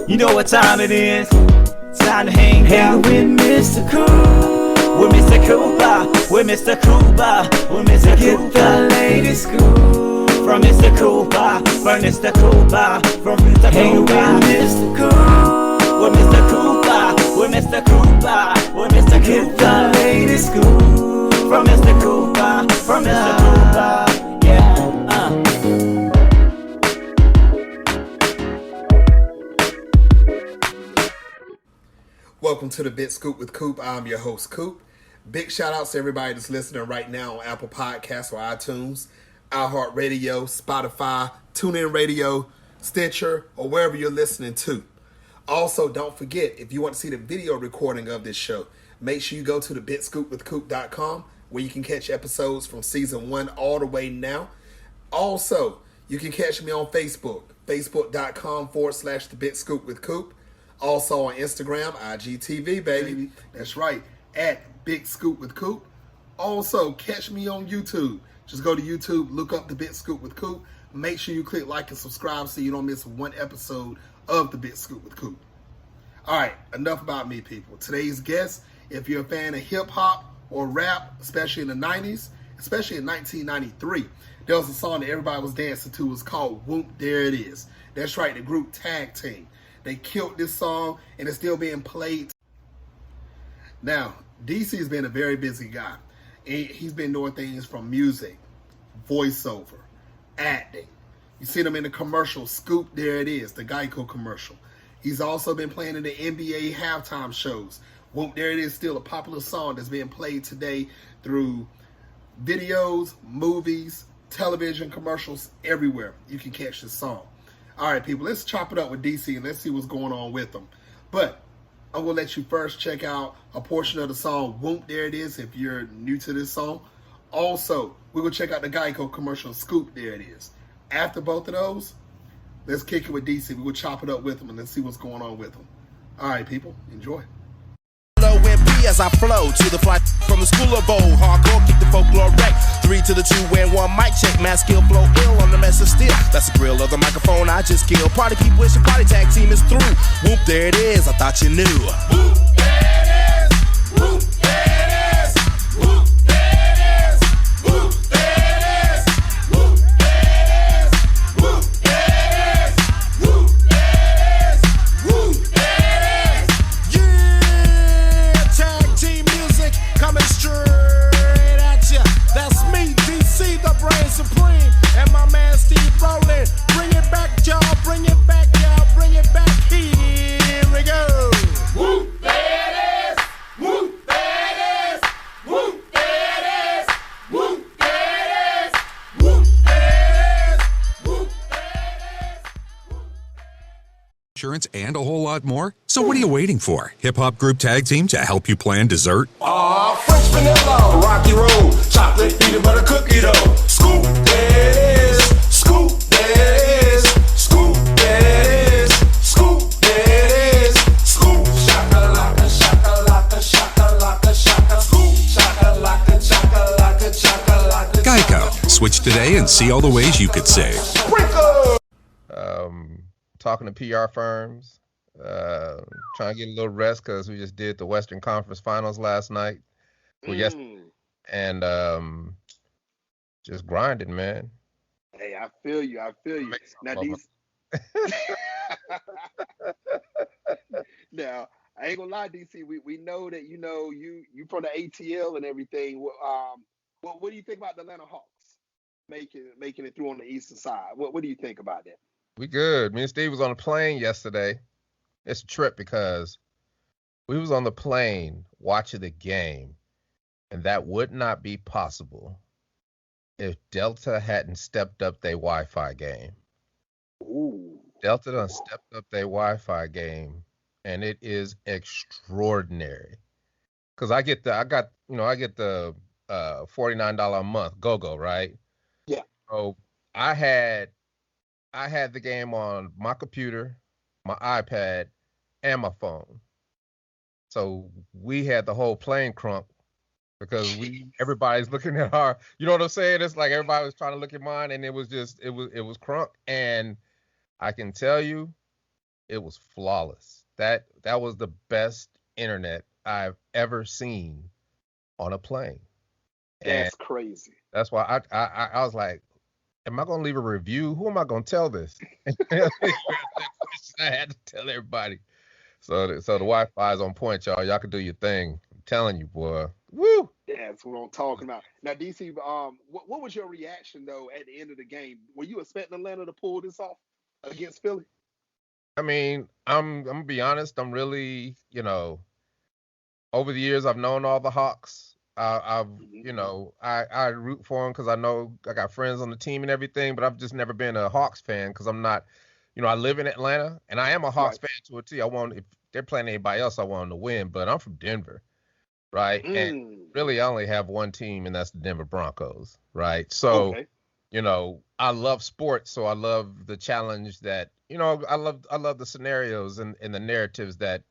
You know what time it is? Time to hang out with Mr. Coop. With Mr. Cooper, with Mr. Cooper, with Mr. Cooper. Get the latest scoop from Mr. Cooper, from Mr. Cooper, from Mr. Cooper. Hang with Mr. Coop, with Mr. Cooper, with Mr. Cooper, with Mr. Cooper. Get the latest scoop from Mr. Cooper, from Mr. Cooper. Yeah. Welcome to the Bit Scoop with Coop. I'm your host, Coop. Big shout outs to everybody that's listening right now on Apple Podcasts or iTunes, iHeartRadio, Spotify, TuneIn Radio, Stitcher, or wherever you're listening to. Also, don't forget, if you want to see the video recording of this show, make sure you go to thebitscoopwithcoop.com where you can catch episodes from season 1 all the way now. Also, you can catch me on Facebook, facebook.com/thebitscoopwithcoop. Also on Instagram, IGTV, baby. That's right, at Big Scoop with Coop. Also, catch me on YouTube. Just go to YouTube, look up the Big Scoop with Coop. Make sure you click like and subscribe so you don't miss one episode of the Big Scoop with Coop. All right, enough about me, people. Today's guest, if you're a fan of hip-hop or rap, especially in the 90s, especially in 1993, there was a song that everybody was dancing to. It was called Whoop, There It Is. That's right, the group Tag Team. They killed this song, and it's still being played. Now, DC has been a very busy guy. He's been doing things from music, voiceover, acting. You see him in the commercial, Scoop, There It Is, the GEICO commercial. He's also been playing in the NBA halftime shows. Whoop, There It Is, still a popular song that's being played today through videos, movies, television, commercials, everywhere. You can catch this song. All right, people, let's chop it up with DC and let's see what's going on with them. But I'm going to let you first check out a portion of the song, Whoop, There It Is, if you're new to this song. Also, we're going to check out the GEICO commercial, Scoop, There It Is. After both of those, let's kick it with DC. We're going to chop it up with them and let's see what's going on with them. All right, people, enjoy. As I flow to the flight from the school of old, hardcore, kick the folklore wreck. 3 to the 2 and 1 mic check, mass skill flow ill on the mess of steel. That's the grill of the microphone I just killed. Party people wish your party tag team is through. Whoop, there it is, I thought you knew. Whoop, there it is. Whoop, there it is. Whoop, there it is. Whoop, there it is. Whoop, there it is. Whoop, there it is. Whoop, there it is. Whoop, there it is. Yeah, tag team music coming straight at ya. That's me, DC, the brain supreme, and my man Steve Rowland. Bring it back, y'all. Bring it back, y'all. Bring it back. Here we go. Whoop, there it is. Whoop, there it is. Whoop, there it is. Whoop, there it is. Whoop, there it is. Whoop, there it is. Insurance and a whole lot more. So what are you waiting for? Hip Hop Group Tag Team to help you plan dessert? French vanilla, rocky road, chocolate peanut butter cookie dough. Scoop, there it is. Scoop, there it is. Scoop, there it is. Scoop, there it is. Scoop, shakalaka, shakalaka, shakalaka, shaka. Scoop, shakalaka, shakalaka, shakalaka. GEICO. Switch today and see all the ways you could save. Sprinkle. Talking to PR firms, trying to get a little rest because we just did the Western Conference Finals last night. And just grinding, man. Hey, I feel you. Now, these... Now, I ain't gonna lie, DC. We know that you from the ATL and everything. What do you think about the Atlanta Hawks making it through on the eastern side? What do you think about that? We good. Me and Steve was on a plane yesterday. It's a trip because we was on the plane watching the game, and that would not be possible if Delta hadn't stepped up their Wi-Fi game. Ooh. Delta done stepped up their Wi-Fi game, and it is extraordinary. Cause I get the $49 a month go, right? Yeah. So I had the game on my computer, my iPad, and my phone. So we had the whole plane crunk because everybody's looking at our, you know what I'm saying? It's like everybody was trying to look at mine, and it was crunk. And I can tell you, it was flawless. That was the best internet I've ever seen on a plane. And That's crazy. that's why I was like, am I gonna leave a review? Who am I gonna tell this? I had to tell everybody. So the Wi-Fi is on point, y'all. Y'all can do your thing. I'm telling you, boy. Woo! That's what I'm talking about. Now, DC, what was your reaction though at the end of the game? Were you expecting Atlanta to pull this off against Philly? I mean, I'm gonna be honest. I'm really, over the years I've known all the Hawks. I've, I root for them because I know I got friends on the team and everything. But I've just never been a Hawks fan because I'm not, I live in Atlanta and I am a Hawks fan to a T. If they're playing anybody else, I want them to win. But I'm from Denver, right? And really, I only have one team, and that's the Denver Broncos, right? So, Okay. I love sports, so I love the challenge that, I love the scenarios and the narratives that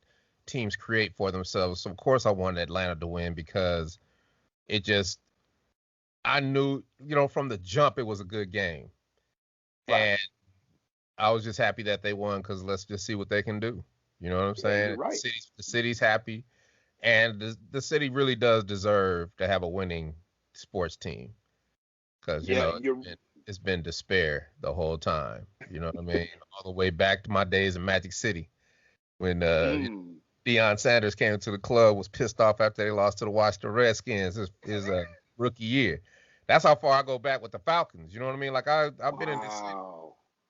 teams create for themselves. So of course I wanted Atlanta to win because I knew, from the jump it was a good game. Right. And I was just happy that they won because let's just see what they can do. You know what I'm saying? You're right. The city's happy, and the city really does deserve to have a winning sports team because, it's been despair the whole time. You know what I mean? All the way back to my days in Magic City when Deion Sanders came to the club, was pissed off after they lost to the Washington Redskins his rookie year. That's how far I go back with the Falcons. You know what I mean? Like I've been in this city.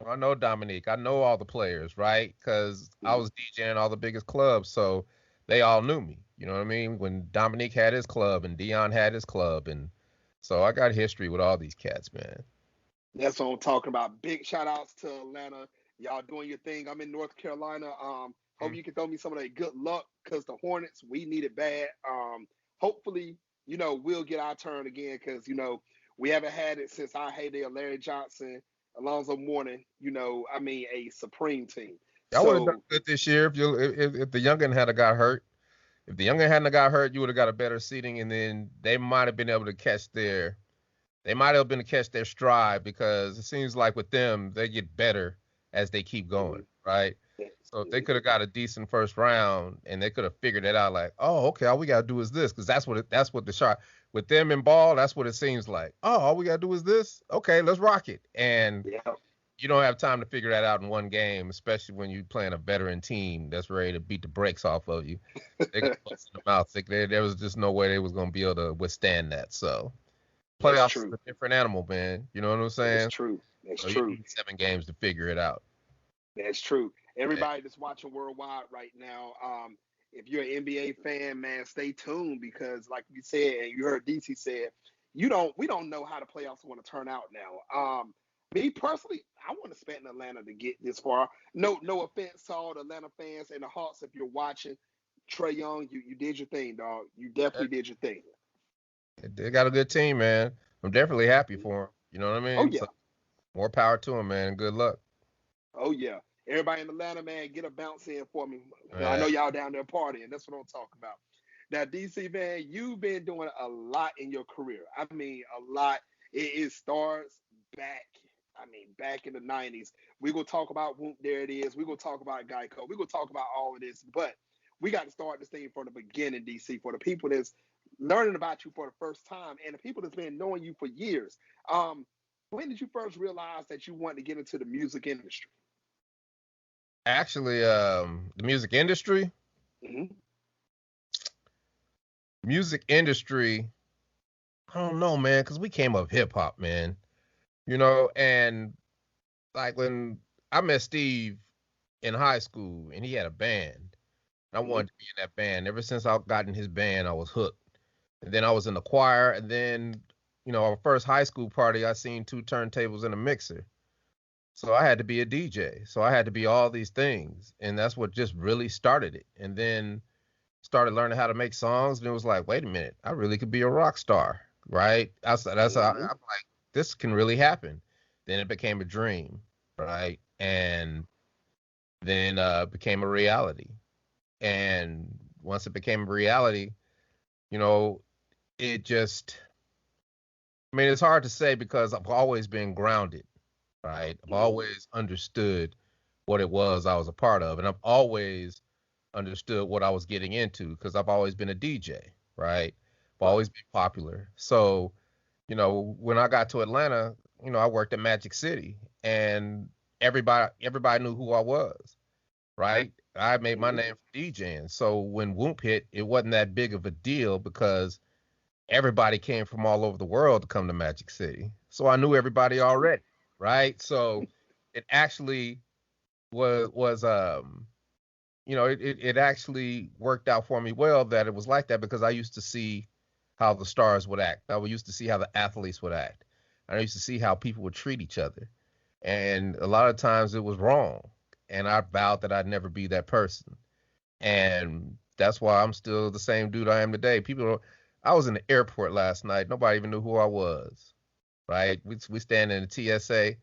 I know Dominique. I know all the players, right? Because I was DJing all the biggest clubs, so they all knew me. You know what I mean? When Dominique had his club and Deion had his club, and so I got history with all these cats, man. That's what I'm talking about. Big shout outs to Atlanta. Y'all doing your thing. I'm in North Carolina. Hope you can throw me some of that good luck because the Hornets, we need it bad. Hopefully, we'll get our turn again because, we haven't had it since our heyday of Larry Johnson, Alonzo Mourning, a supreme team. I would have done good this year if the youngin hadn't got hurt. If the youngin hadn't got hurt, you would have got a better seating, and then they might have been able to catch their stride because it seems like with them, they get better as they keep going, right? So if they could have got a decent first round and they could have figured it out like, oh, okay, all we got to do is this because that's what the shot with them in ball, that's what it seems like. Oh, all we got to do is this. Okay, let's rock it. And you don't have time to figure that out in one game, especially when you're playing a veteran team that's ready to beat the brakes off of you. They got bust in the mouth. There was just no way they was going to be able to withstand that. So playoffs is a different animal, man. You know what I'm saying? That's true. That's so true. You need 7 games to figure it out. That's true. Everybody that's watching worldwide right now, if you're an NBA fan, man, stay tuned because, like you said, and you heard DC said, we don't know how the playoffs are going to turn out now. Me personally, I wouldn't expect Atlanta to get this far. No offense to all the Atlanta fans and the Hawks. If you're watching, Trae Young, you did your thing, dog. You definitely did your thing. They got a good team, man. I'm definitely happy for them. You know what I mean? Oh, yeah. So, more power to them, man. Good luck. Oh, yeah. Everybody in Atlanta, man, get a bounce in for me. I know y'all down there partying. That's what I'm talking about. Now, DC, man, you've been doing a lot in your career. I mean, a lot. It starts back in the 90s. We're going to talk about Whoop, there it is. We're going to talk about GEICO. We're going to talk about all of this. But we got to start this thing from the beginning, DC, for the people that's learning about you for the first time and the people that's been knowing you for years. When did you first realize that you wanted to get into the music industry? Actually, the music industry? Music industry, I don't know, man, because we came up hip-hop, man. And like when I met Steve in high school and he had a band, I wanted to be in that band. Ever since I got in his band, I was hooked. And then I was in the choir, and then, our first high school party, I seen 2 turntables and a mixer. So I had to be a DJ. So I had to be all these things. And that's what just really started it. And then started learning how to make songs. And it was like, wait a minute, I really could be a rock star, right? I'm like, this can really happen. Then it became a dream, right? And then became a reality. And once it became a reality, it just, it's hard to say because I've always been grounded, right? I've always understood what it was I was a part of. And I've always understood what I was getting into because I've always been a DJ, right? I've always been popular. So, when I got to Atlanta, I worked at Magic City and everybody knew who I was, right? I made my name from DJing. So when Whoop hit, it wasn't that big of a deal because everybody came from all over the world to come to Magic City. So I knew everybody already, right? So it actually was it actually worked out for me well that it was like that because I used to see how the stars would act. I used to see how the athletes would act. I used to see how people would treat each other. And a lot of times it was wrong. And I vowed that I'd never be that person. And that's why I'm still the same dude I am today. I was in the airport last night. Nobody even knew who I was, right? We stand in the TSA,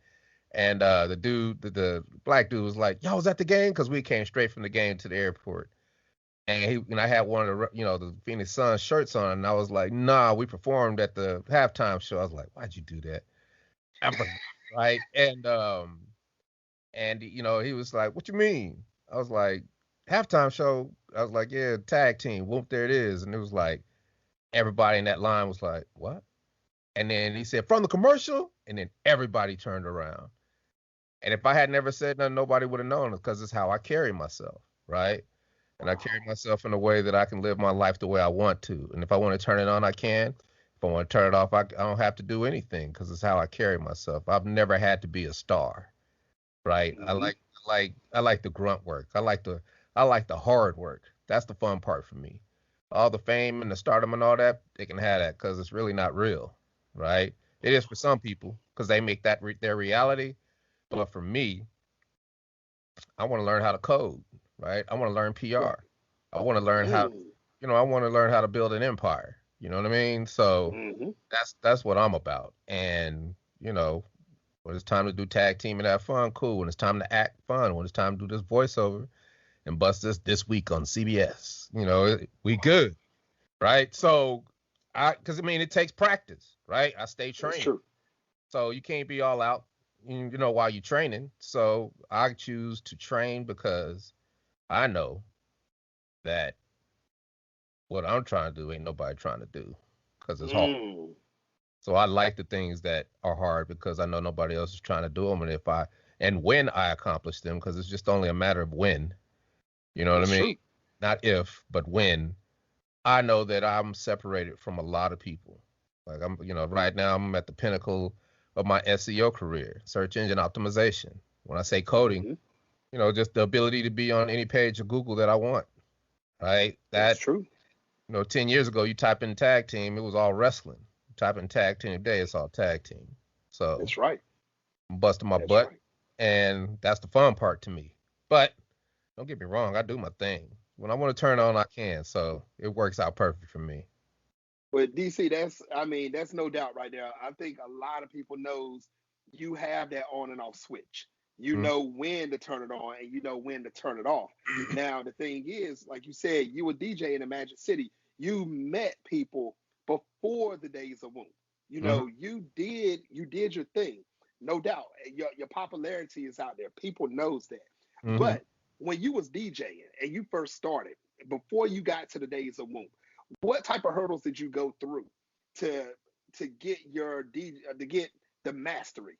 and the black dude was like, "Y'all was at the game?" Because we came straight from the game to the airport. And I had one of the Phoenix Suns shirts on, and I was like, "Nah, we performed at the halftime show." I was like, "Why'd you do that?" Right? And he was like, "What you mean?" I was like, "Halftime show." I was like, "Yeah, tag team. Whoop, there it is." And it was like everybody in that line was like, "What?" And then he said, "From the commercial," and then everybody turned around. And if I had never said nothing, nobody would have known it because it's how I carry myself, right? And I carry myself in a way that I can live my life the way I want to. And if I want to turn it on, I can. If I want to turn it off, I don't have to do anything because it's how I carry myself. I've never had to be a star, right? I like the grunt work. I like the hard work. That's the fun part for me. All the fame and the stardom and all that, they can have that because it's really not real, right? It is for some people because they make that their reality. But for me, I want to learn how to code, right? I want to learn PR. I want to learn I want to learn how to build an empire. You know what I mean? So that's what I'm about. And, when it's time to do tag team and have fun, cool. When it's time to act, fun. When it's time to do this voiceover and bust this week on CBS, we good, right? So because it takes practice, right? I stay trained. That's true. So you can't be all out, while you're training. So I choose to train because I know that what I'm trying to do ain't nobody trying to do because it's hard. So I like the things that are hard because I know nobody else is trying to do them. And when I accomplish them, because it's just only a matter of when, you know what I mean? True. Not if, but when. I know that I'm separated from a lot of people. Like right now I'm at the pinnacle of my SEO career, search engine optimization. When I say coding, just the ability to be on any page of Google that I want, right? That's true. 10 years ago, you type in tag team, it was all wrestling. You type in tag team today, it's all tag team. So that's right. I'm busting my butt, and that's the fun part to me. But don't get me wrong, I do my thing. When I want to turn on, I can. So it works out perfect for me. But DC, that's no doubt right there. I think a lot of people knows you have that on and off switch. You know when to turn it on and you know when to turn it off. Now the thing is, like you said, you were DJ in the Magic City. You met people before the days of Whoop. You did your thing, no doubt. Your popularity is out there. People knows that. But when you was DJing and you first started, before you got to the days of Whoop, what type of hurdles did you go through to get to get the mastery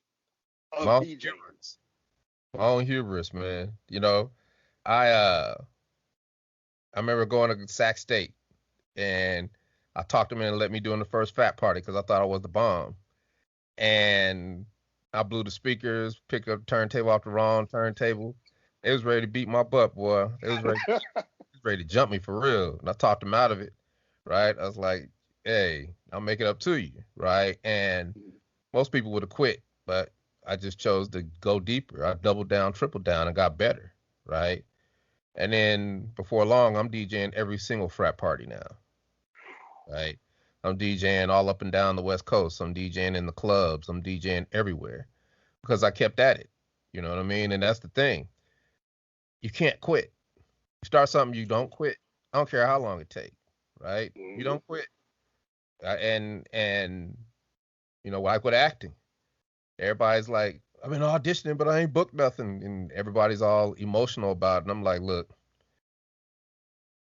of DJing? My own hubris, man. I remember going to Sac State and I talked them in and let me do in the first frat party because I thought I was the bomb. And I blew the speakers, picked up the turntable off the wrong turntable. They was ready to beat my butt, boy. They was ready to jump me for real. And I talked them out of it, right? I was like, hey, I'll make it up to you, right? And most people would have quit, but I just chose to go deeper. I doubled down, tripled down, and got better, right? And then before long, I'm DJing every single frat party now, right? I'm DJing all up and down the West Coast. I'm DJing in the clubs. I'm DJing everywhere because I kept at it. You know what I mean? And that's the thing. You can't quit. You start something, you don't quit. I don't care how long it takes, right? You don't quit. And like with acting, everybody's like, I've been auditioning, but I ain't booked nothing. And everybody's all emotional about it. And I'm like, look,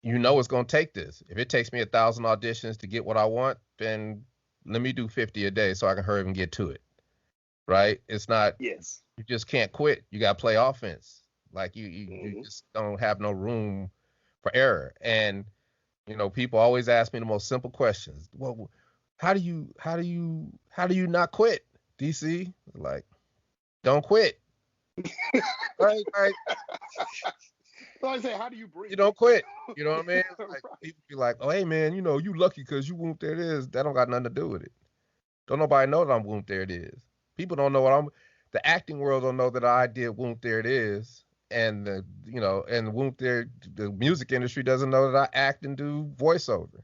you know it's gonna take this. If it takes me 1,000 auditions to get what I want, then let me do 50 a day so I can hurry and get to it. Right? It's not. Yes. You just can't quit. You got to play offense. Like you Mm-hmm. just don't have no room for error. And people always ask me the most simple questions. Well, how do you not quit, DC? Like, don't quit. Right, right. So I say, how do you breathe? You don't quit. You know what I mean? Like, Right. people be like, oh, hey man, you lucky because you whoop there it is. That don't got nothing to do with it. Don't nobody know that I'm whoop there it is. People don't know what I'm. The acting world don't know that I did whoop there it is, and and whoop there the music industry doesn't know that I act and do voiceover.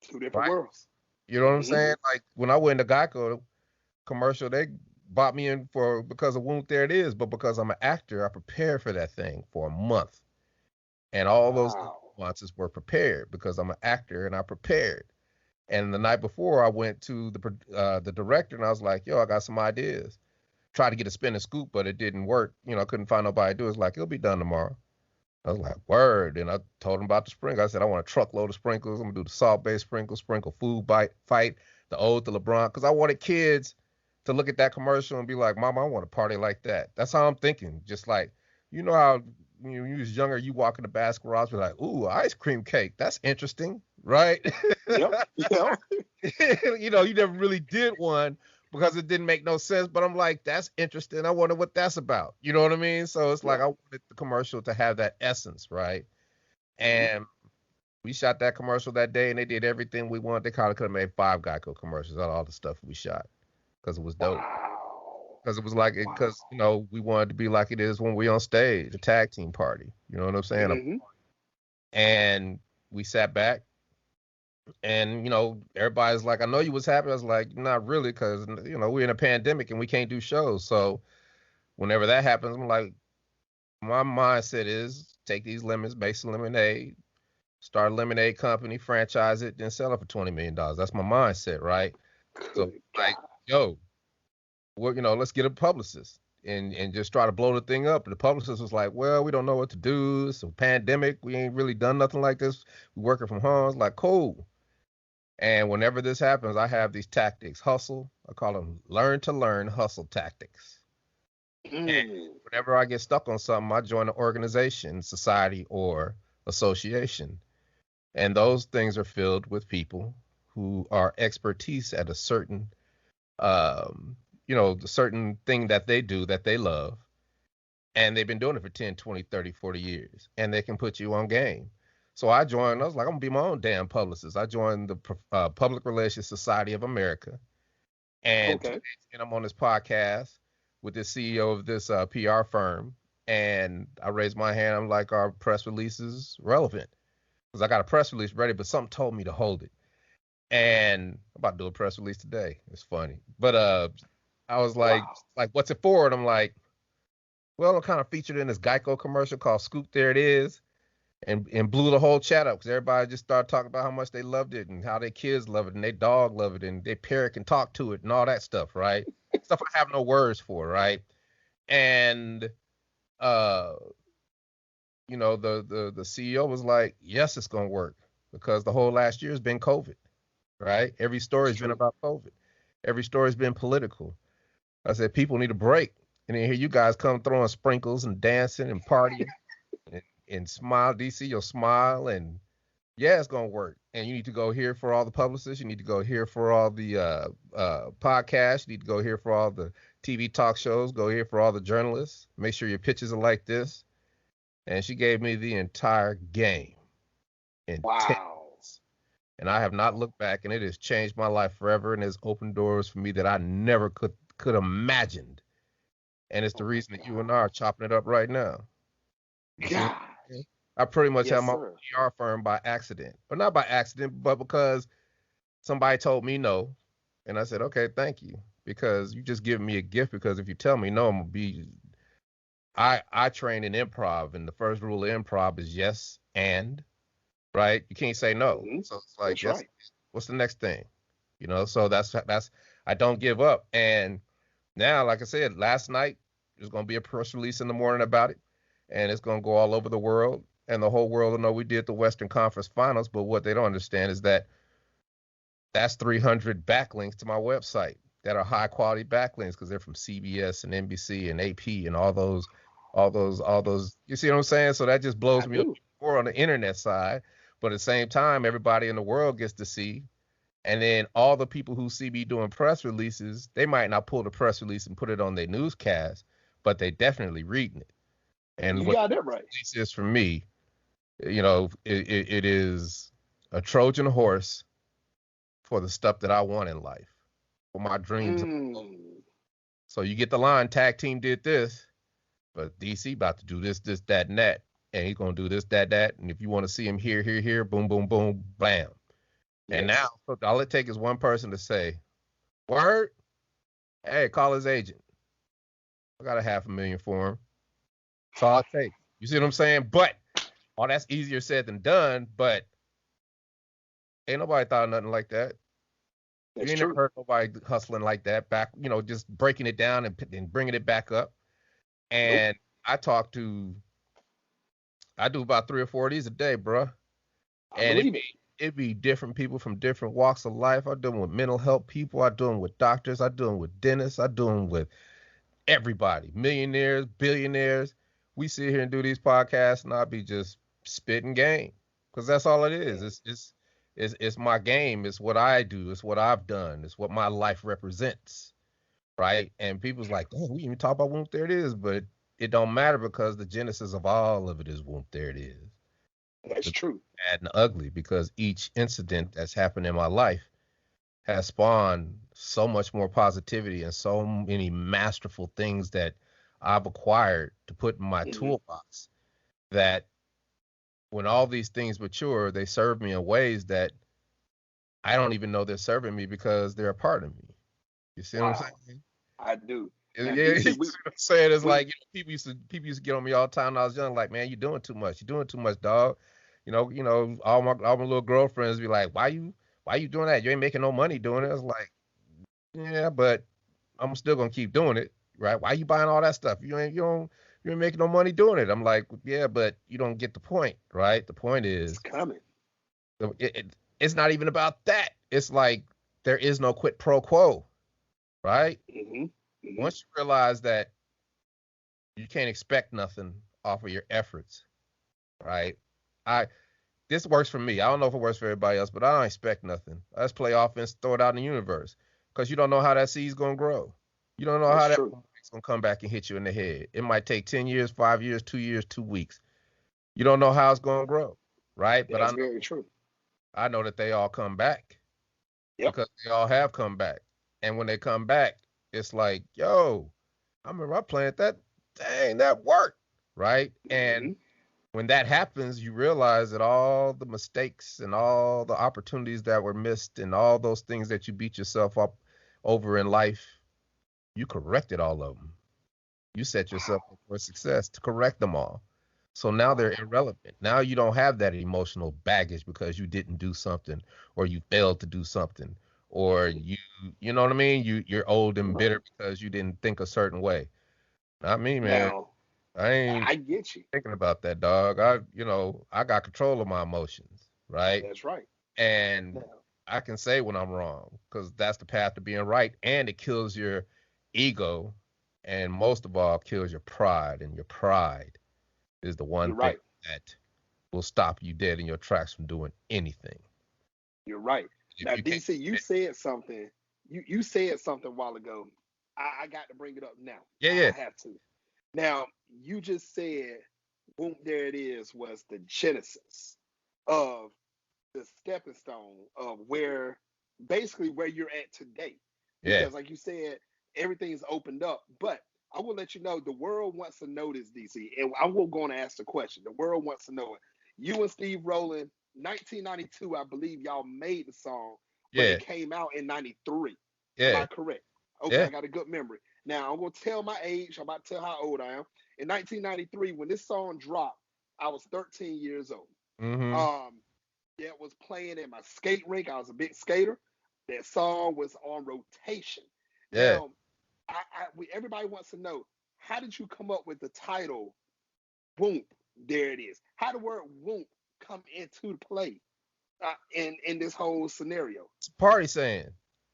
Two different Right? worlds. You know what I'm Mm-hmm. saying? Like when I went to GEICO commercial, they bought me in for because of whoop there it is, but because I'm an actor, I prepared for that thing for a month. And all those Wow. nuances were prepared because I'm an actor and I prepared. And the night before, I went to the director and I was like, "Yo, I got some ideas." Tried to get a spin and scoop, but it didn't work. I couldn't find nobody to do it. It's like it'll be done tomorrow. I was like, "Word!" And I told him about the sprinkles. I said, "I want a truckload of sprinkles. I'm gonna do the salt-based sprinkles, sprinkle food bite fight, the ode to LeBron," because I wanted kids to look at that commercial and be like, "Mama, I want to party like that." That's how I'm thinking. Just like how when you was younger, you walk in the basket garage, be like, "Ooh, ice cream cake. That's interesting, right?" Yep. Yep. You never really did one because it didn't make no sense. But I'm like, that's interesting. I wonder what that's about. You know what I mean? So it's like Yep. I wanted the commercial to have that essence, right? Mm-hmm. And we shot that commercial that day, and they did everything we wanted. They kind of could have made 5 Geico commercials out of all the stuff we shot because it was dope. Wow. Because it was like Wow. because we wanted to be like it is when we on stage, a tag team party. You know what I'm saying? Mm-hmm. And we sat back. And everybody's like, I know you was happy. I was like, not really, because we're in a pandemic and we can't do shows. So whenever that happens, I'm like, my mindset is take these lemons, make some lemonade, start a lemonade company, franchise it, then sell it for $20 million. That's my mindset, right? So Good like, God. yo, let's get a publicist and just try to blow the thing up. And the publicist was like, well, we don't know what to do. It's a pandemic. We ain't really done nothing like this. We working from home. It's like, cool. And whenever this happens, I have these tactics. Hustle. I call them learn to learn hustle tactics. And Mm. whenever I get stuck on something, I join an organization, society, or association. And those things are filled with people who are expertise at a certain, the certain thing that they do that they love. And they've been doing it for 10, 20, 30, 40 years. And they can put you on game. So I joined, I was like, I'm gonna be my own damn publicist. I joined the Public Relations Society of America. And Okay. I'm on this podcast with the CEO of this PR firm. And I raised my hand. I'm like, our press release is relevant. Because I got a press release ready, but something told me to hold it. And I'm about to do a press release today. It's funny. But I was like, Wow. what's it for? And I'm like, well, I'm kind of featured in this Geico commercial called Scoop There It Is. And blew the whole chat up because everybody just started talking about how much they loved it and how their kids love it and their dog love it and their parrot can talk to it and all that stuff, right? Stuff I have no words for, right? And uh, the CEO was like, yes, it's gonna work because the whole last year has been COVID, right? Every story That's has been true. about COVID. Every story has been political. I said people need a break, and then here you guys come throwing sprinkles and dancing and partying and smile. DC, you'll smile and yeah, it's gonna work. And you need to go here for all the publicists. You need to go here for all the podcasts. You need to go here for all the TV talk shows. Go here for all the journalists. Make sure your pitches are like this. And she gave me the entire game in 10 Wow. minutes. And I have not looked back, and it has changed my life forever and has opened doors for me that I never could imagined. And it's the Oh my reason that you God. and I are chopping it up right now. You see what God. I'm saying? I pretty much have Yes, my own sir. PR firm by accident, but not by accident, but because somebody told me no, and I said, okay, thank you, because you just giving me a gift. Because if you tell me no, I'm gonna be. I train in improv, and the first rule of improv is yes and right. You can't say no. Mm-hmm. So it's like That's yes. right. What's the next thing? So that's I don't give up. And Now, like I said, last night, there's going to be a press release in the morning about it, and it's going to go all over the world, and the whole world will know we did the Western Conference Finals. But what they don't understand is that that's 300 backlinks to my website that are high quality backlinks because they're from CBS and NBC and AP and all those. You see what I'm saying? So that just blows I me up do. more on the internet side. But at the same time, everybody in the world gets to see. And then all the people who see me doing press releases, they might not pull the press release and put it on their newscast, but they definitely reading it. And You what got the that press right. release is for me, it is a Trojan horse for the stuff that I want in life, for my dreams. Mm. So you get the line, tag team did this, but DC about to do this, this, that, and that. And he's gonna do this, that, that. And if you want to see him here, here, here, boom, boom, boom, blam. And Yes. now so all it takes is one person to say, word, hey, call his agent. I got a 500,000 for him. That's all it takes. You see what I'm saying? But all that's easier said than done, but ain't nobody thought of nothing like that. You That's ain't never true. heard nobody hustling like that back, just breaking it down and bringing it back up. Nope. And I talk to, I do about 3 or 4 of these a day, bruh. I And believe it. it be different people from different walks of life. I do them with mental health people. I do them with doctors. I do them with dentists. I do them with everybody, millionaires, billionaires. We sit here and do these podcasts, and I'll be just spitting game because that's all it is. Yeah. It's my game. It's what I do. It's what I've done. It's what my life represents, right? And people's like, oh, we even talk about whoop, there it is, but it don't matter because the genesis of all of it is whoop, there it is. That's The true. bad and ugly because each incident that's happened in my life has spawned so much more positivity and so many masterful things that I've acquired to put in my Hmm. toolbox that when all these things mature, they serve me in ways that I don't even know they're serving me because they're a part of me. You see what I'm Wow. saying? I do. Yeah, Now, you see DC, what I'm saying? It's we like people used to get on me all the time when I was young, like, man, you're doing too much. You're doing too much, dog. All my little girlfriends be like, why you doing that? You ain't making no money doing it. I was like, yeah, but I'm still gonna keep doing it, right? Why you buying all that stuff? You ain't making no money doing it. I'm like, yeah, but you don't get the point, right? The point it's is, coming. it's not even about that. It's like there is no quid pro quo, right? Hmm. Hmm. Once you realize that you can't expect nothing off of your efforts, right? I This works for me. I don't know if it works for everybody else, but I don't expect nothing. I just play offense, throw it out in the universe, because you don't know how that seed's gonna grow. You don't know That's how that true. boomerang's gonna come back and hit you in the head. It might take 10 years, 5 years, 2 years, 2 weeks. You don't know how it's gonna grow, right? But That's very true. I know that they all come back Yep. because they all have come back. And when they come back, it's like, yo, I remember I planted that. Dang, that worked, right? And Hmm. when that happens, you realize that all the mistakes and all the opportunities that were missed and all those things that you beat yourself up over in life, you corrected all of them. You set yourself Wow. up for success to correct them all. So now they're Wow. irrelevant. Now you don't have that emotional baggage because you didn't do something or you failed to do something or you know what I mean? You're old and bitter because you didn't think a certain way. Not me, man. Now, I ain't I get you. thinking about that, dog. I got control of my emotions, right? That's right. And Now, I can say when I'm wrong because that's the path to being right, and it kills your ego, and most of all, kills your pride. And your pride is the one you're thing right. that will stop you dead in your tracks from doing anything. You're right. If Now, you can't DC, you admit, said something. You said something a while ago. I got to bring it up now. yeah, I yeah, have to. Now, you just said, boom, there it is, was the genesis of the stepping stone of where basically where you're at today. yeah, Because, like you said, everything's opened up. But I will let you know the world wants to know this, DC. And I will go and ask the question. The world wants to know it. You and Steve Rowland, 1992, I believe y'all made the song, but yeah, it came out in 93. Am yeah, I correct? Okay, yeah. I got a good memory. Now, I'm going to tell my age. I'm about to tell how old I am. In 1993, when this song dropped, I was 13 years old. Mm-hmm. Um, that was playing in my skate rink. I was a big skater. That song was on rotation. Yeah. Now, Everybody wants to know, how did you come up with the title Whoop? There it is. How the word Whoop come into play in this whole scenario? It's a party saying.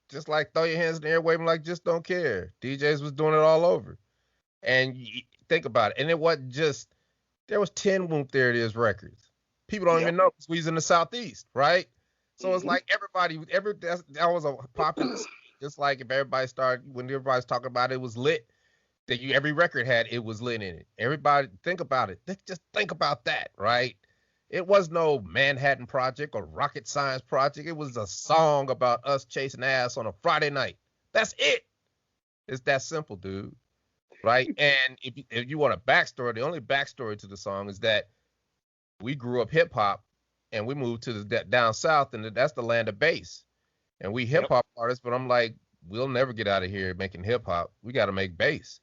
Just like throw your hands in the air, waving like just don't care. DJs was doing it all over. And think about it. And it wasn't just, there was 10 Whoop There It Is records. People don't even know because we was in the Southeast, right? So it's like that was a popular, just like if everybody started, when everybody's talking about it was lit, that every record had it was lit in it. Everybody think about it. Just think about that, right? It was no Manhattan Project or Rocket Science Project. It was a song about us chasing ass on a Friday night. That's it. It's that simple, dude. Right? And if you want a backstory, the only backstory to the song is that we grew up hip hop and we moved to the down south, and that's the land of bass. And we hip hop artists, but I'm like, we'll never get out of here making hip hop. We got to make bass.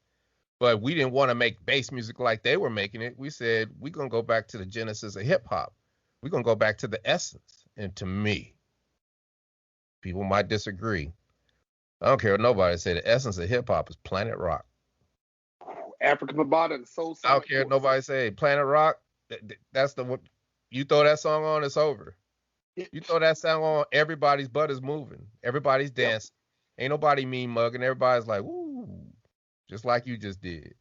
But we didn't want to make bass music like they were making it. We said, we're going to go back to the genesis of hip hop. We're going to go back to the essence. And to me, people might disagree. I don't care what nobody say. The essence of hip hop is Planet Rock. African Bambaataa and Soul. I don't care what nobody say. Planet Rock, that's the one. You throw that song on, it's over. You throw that song on, everybody's butt is moving. Everybody's dancing. Ain't nobody mean mugging. Everybody's like, woo. Just like you just did,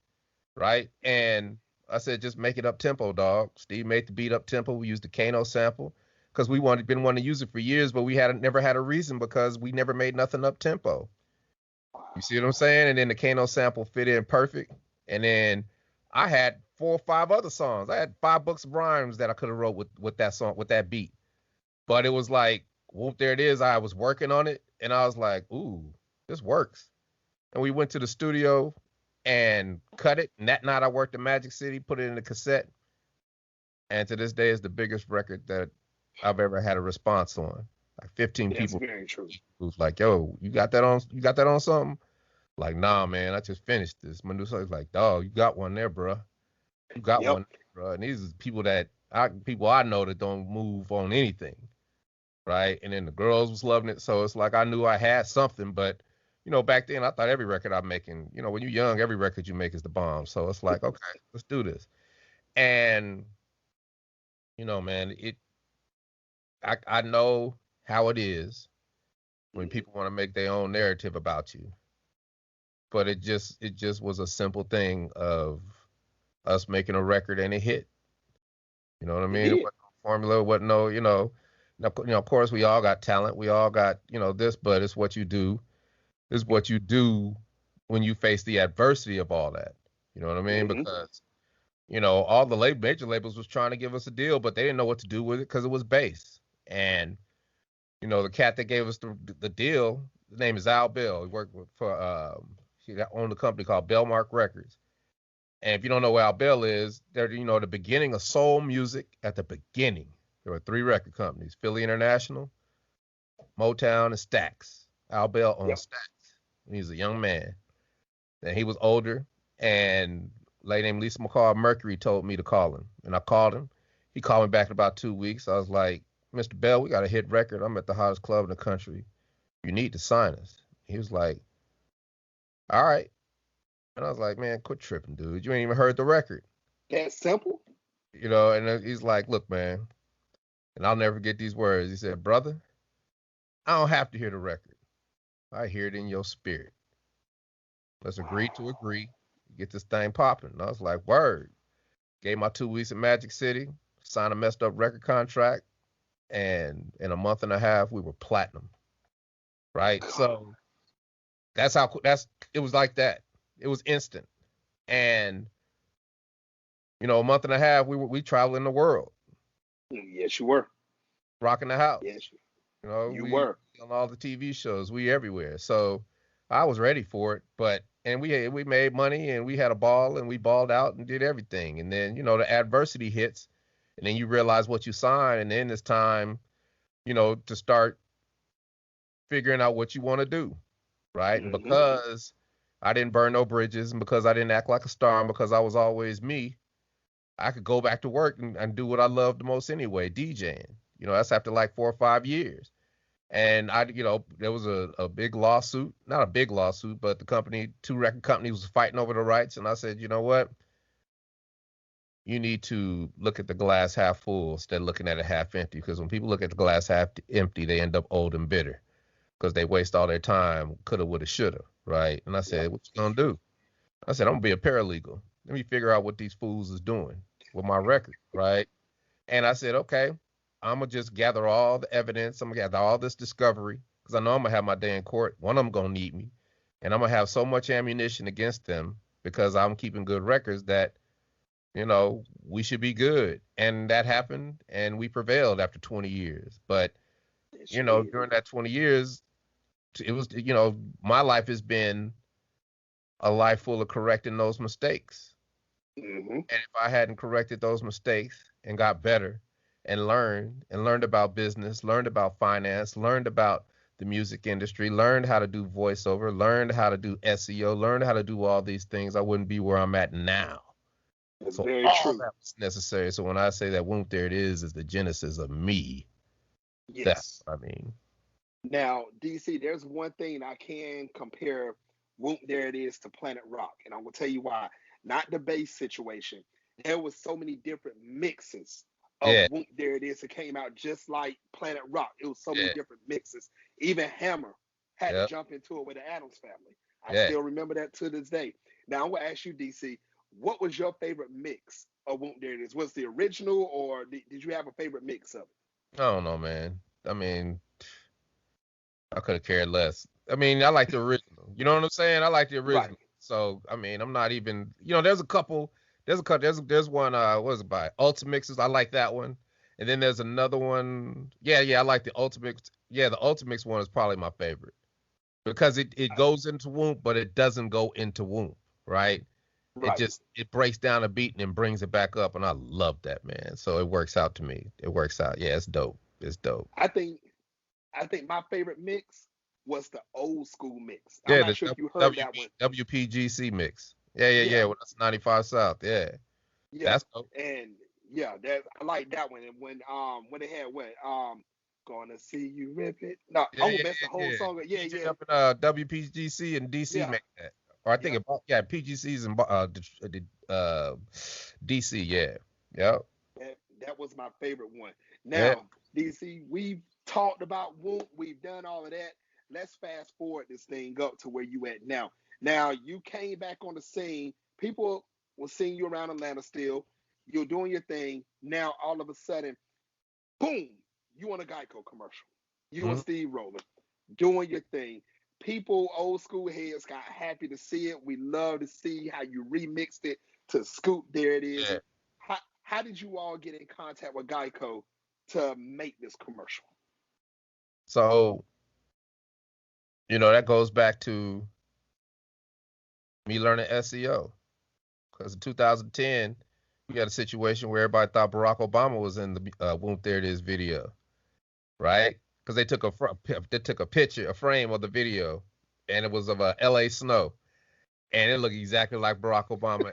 right? And I said, just make it up tempo, dog. Steve made the beat up tempo. We used the Kano sample because we been wanting to use it for years, but we never had a reason because we never made nothing up tempo. You see what I'm saying? And then the Kano sample fit in perfect. And then I had 4 or 5 other songs. I had 5 books of rhymes that I could have wrote with that song, with that beat. But it was like, whoop, there it is. I was working on it, and I was like, ooh, this works. And we went to the studio and cut it. And that night I worked at Magic City, put it in the cassette. And to this day, it's the biggest record that I've ever had a response on. Like 15 people. That's very true. Who's like, yo, you got that on something? Like, nah, man, I just finished this. Medusa's like, dog, you got one there, bro. You got one there, bro. And these are people I know that don't move on anything. Right. And then the girls was loving it. So it's like I knew I had something, but back then I thought every record I'm making, when you're young, every record you make is the bomb. So it's like, okay, let's do this. And, man, I know how it is when people want to make their own narrative about you. But it just was a simple thing of us making a record and it hit. You know what I mean? It wasn't no formula, it wasn't no, of course we all got talent. We all got, this, but it's what you do. It's what you do when you face the adversity of all that. You know what I mean? Because, all the major labels was trying to give us a deal, but they didn't know what to do with it because it was bass. And, the cat that gave us the deal, his name is Al Bell. He worked for, he owned a company called Bellmark Records. And if you don't know where Al Bell is, they're, the beginning of soul music. At the beginning, there were 3 record companies: Philly International, Motown, and Stax. Al Bell owned Stax. He was a young man. And he was older. And a lady named Lisa McCall Mercury told me to call him. And I called him. He called me back in about 2 weeks. I was like, Mr. Bell, we got a hit record. I'm at the hottest club in the country. You need to sign us. He was like, all right. And I was like, man, quit tripping, dude. You ain't even heard the record. That simple? And he's like, look, man. And I'll never forget these words. He said, brother, I don't have to hear the record. I hear it in your spirit. Let's agree to agree. Get this thing popping. And I was like, word. Gave my 2 weeks at Magic City, signed a messed up record contract, and in a month and a half, we were platinum. Right? So it was like that. It was instant. And, a month and a half, we traveled in the world. Yes, you were. Rocking the house. Yes, we were. On all the TV shows, we everywhere. So I was ready for it, and we made money and we had a ball and we balled out and did everything. And then, the adversity hits and then you realize what you signed. And then it's time, to start figuring out what you want to do. Right. And because I didn't burn no bridges and because I didn't act like a star and because I was always me, I could go back to work and do what I loved the most anyway, DJing. That's after like 4 or 5 years. And there was a big lawsuit, not a big lawsuit, but the company, two record companies was fighting over the rights. And I said, you know what? You need to look at the glass half full instead of looking at it half empty. Because when people look at the glass half empty, they end up old and bitter because they waste all their time, coulda, woulda, shoulda, right? And I said, what you gonna do? I said, I'm gonna be a paralegal. Let me figure out what these fools is doing with my record, right? And I said, okay, I'm gonna just gather all the evidence. I'm gonna gather all this discovery because I know I'm gonna have my day in court. One of them gonna need me, and I'm gonna have so much ammunition against them because I'm keeping good records that we should be good. And that happened, and we prevailed after 20 years. But during that 20 years, it was my life has been a life full of correcting those mistakes. And if I hadn't corrected those mistakes and got better and learned about business, learned about finance, learned about the music industry, learned how to do voiceover, learned how to do SEO, learned how to do all these things, I wouldn't be where I'm at now. That's So very all true. that was necessary. So when I say that Whoop There It is the genesis of me, Yes. that's what I mean. Now, DC, there's one thing I can compare Whoop There It Is to Planet Rock, and I'm gonna tell you why. Not the bass situation. There was so many different mixes of Yeah, Whoop There It Is. It came out just like Planet Rock. It was so many yeah, different mixes. Even Hammer had to yep, jump into it with the Adams Family. I yeah. still remember that to this day. Now I'm gonna ask you, DC, what was your favorite mix of Whoop There It Is? Was it the original, or did you have a favorite mix of it? I don't know, man. I mean, I could have cared less. I mean, I like the original. You know what I'm saying? I like the Right. original. So, I mean, I'm not even, there's a couple, there's one, what is it by? Ultimixes. I like that one. And then there's another one. Yeah, I like the Ultimix. Yeah, the Ultimix one is probably my favorite because it goes into Womp, but it doesn't go into Womp, right? Right. It breaks down a beat and then brings it back up. And I love that, man. So it works out to me. It works out. Yeah, it's dope. It's dope. I think my favorite mix was the old school mix. I'm Yeah, not the sure if you heard that one. WPGC mix. Yeah. Yeah, Well, that's 95 South. Yeah, yeah, that's dope. and yeah, that I like that one. And when they had what gonna see you rip it. No, Yeah, I'm yeah, gonna mess the whole yeah. song up. Yeah, DJ yeah, up in WPGC and DC yeah, make that. Or I think yeah. PGC's in DC. Yeah, yep, That was my favorite one. yeah. Now, DC, we've talked about Whoop, we've done all of that. Let's fast forward this thing up to where you at now. Now you came back on the scene. People were seeing you around Atlanta still. You're doing your thing. Now all of a sudden, boom, you on a Geico commercial. You and Mhm. Steve Rowland doing your thing. People, old school heads, got happy to see it. We love to see how you remixed it to Scoop. There it is. Yeah. How did you all get in contact with Geico to make this commercial? So that goes back to me learning SEO because in 2010 we had a situation where everybody thought Barack Obama was in the Whoop There It Is video, right? Because they took a picture, a frame of the video, and it was of a LA snow, and it looked exactly like Barack Obama.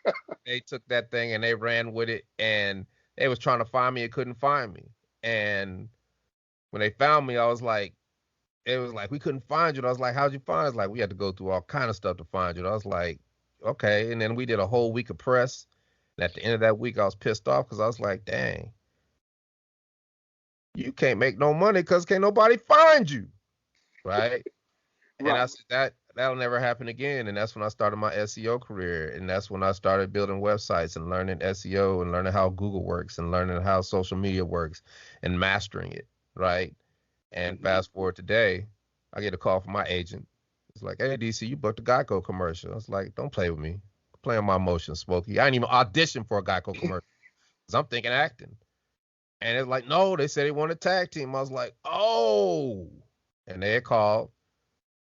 And they took that thing and they ran with it, and they was trying to find me and couldn't find me. And when they found me, it was like we couldn't find you. And I was like, how'd you find us? Like we had to go through all kind of stuff to find you. And I was like, okay. And then we did a whole week of press. And at the end of that week, I was pissed off because I was like, dang, you can't make no money because can't nobody find you, right? And I Right. said that'll never happen again. And that's when I started my SEO career. And that's when I started building websites and learning SEO and learning how Google works and learning how social media works and mastering it, right? And fast forward today, I get a call from my agent. It's like, hey DC, you booked a Geico commercial. I was like, don't play with me. Play on my emotions, Smokey. I didn't even audition for a Geico commercial because I'm thinking acting. And it's like, no, they said they want a tag team. I was like, oh. And they had called